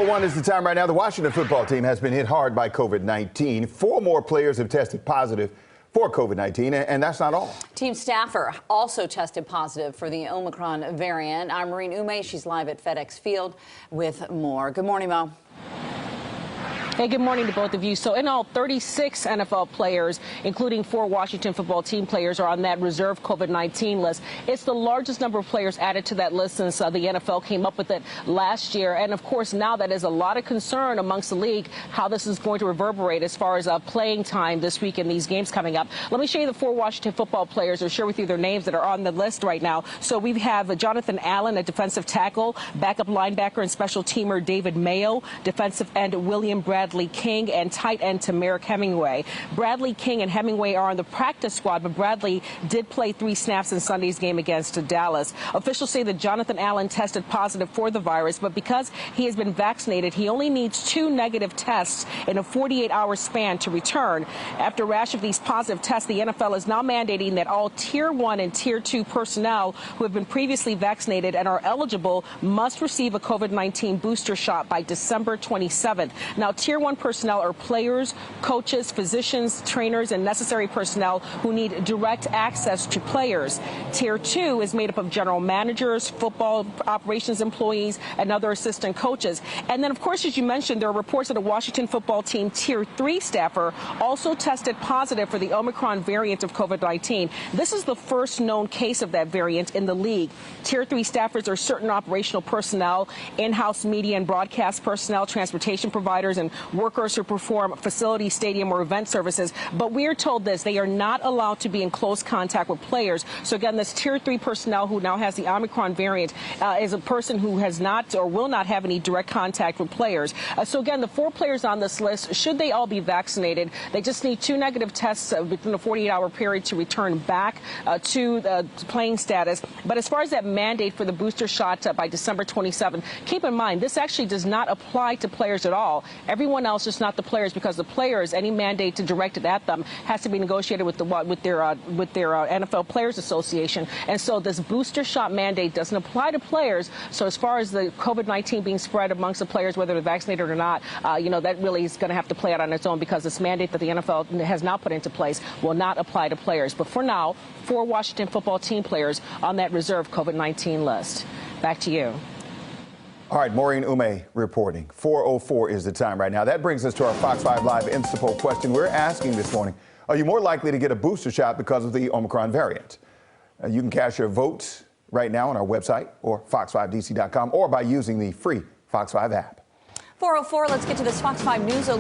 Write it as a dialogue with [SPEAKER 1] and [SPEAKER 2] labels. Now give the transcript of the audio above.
[SPEAKER 1] One is the time right now. The Washington football team has been hit hard by COVID-19. 4 more players have tested positive for COVID-19, and that's not all.
[SPEAKER 2] Team staffer also tested positive for the Omicron variant. I'm Maureen Ume. She's live at FedEx Field with more. Good morning, Mo.
[SPEAKER 3] Hey, good morning to both of you. So in all, 36 NFL players, including 4 Washington football team players, are on that reserve COVID-19 list. It's the largest number of players added to that list since the NFL came up with it last year. And of course, now that is a lot of concern amongst the league how this is going to reverberate as far as playing time this week in these games coming up. Let me show you the 4 Washington football players, or share with you their names that are on the list right now. So we have Jonathan Allen, a defensive tackle, backup linebacker and special teamer David Mayo, defensive end William Bradley King, and tight end Tamarick Hemingway. Bradley King and Hemingway are on the practice squad, but Bradley did play 3 snaps in Sunday's game against Dallas. Officials say that Jonathan Allen tested positive for the virus, but because he has been vaccinated, he only needs 2 negative tests in a 48-hour span to return. After a rash of these positive tests, the NFL is now mandating that all Tier 1 and Tier 2 personnel who have been previously vaccinated and are eligible must receive a COVID-19 booster shot by December 27th. Now, Tier 1 personnel are players, coaches, physicians, trainers, and necessary personnel who need direct access to players. Tier 2 is made up of general managers, football operations employees, and other assistant coaches. And then, of course, as you mentioned, there are reports that a Washington football team Tier 3 staffer also tested positive for the Omicron variant of COVID-19. This is the first known case of that variant in the league. Tier 3 staffers are certain operational personnel, in-house media and broadcast personnel, transportation providers, and workers who perform facility, stadium, or event services. But we are told this: they are not allowed to be in close contact with players. So again, this Tier 3 personnel who now has the Omicron variant is a person who has not or will not have any direct contact with players. So again, the 4 players on this list, should they all be vaccinated, they just need 2 negative tests within a 48-hour period to return back to the playing status. But as far as that mandate for the booster shot by December 27th, keep in mind, this actually does not apply to players at all. Everyone else, just not the players, because the players, any mandate to direct it at them has to be negotiated with their NFL Players Association. And so this booster shot mandate doesn't apply to players. So as far as the COVID-19 being spread amongst the players, whether they're vaccinated or not, that really is going to have to play out on its own, because this mandate that the NFL has now put into place will not apply to players. But for now, 4 Washington football team players on that reserve COVID-19 list. Back to you.
[SPEAKER 1] All right, Maureen Ume reporting. 4:04 is the time right now. That brings us to our Fox 5 Live Instapoll question. We're asking this morning, are you more likely to get a booster shot because of the Omicron variant? You can cast your votes right now on our website, or fox5dc.com, or by using the free Fox 5 app.
[SPEAKER 2] 4:04, let's get to this Fox 5 News Alert.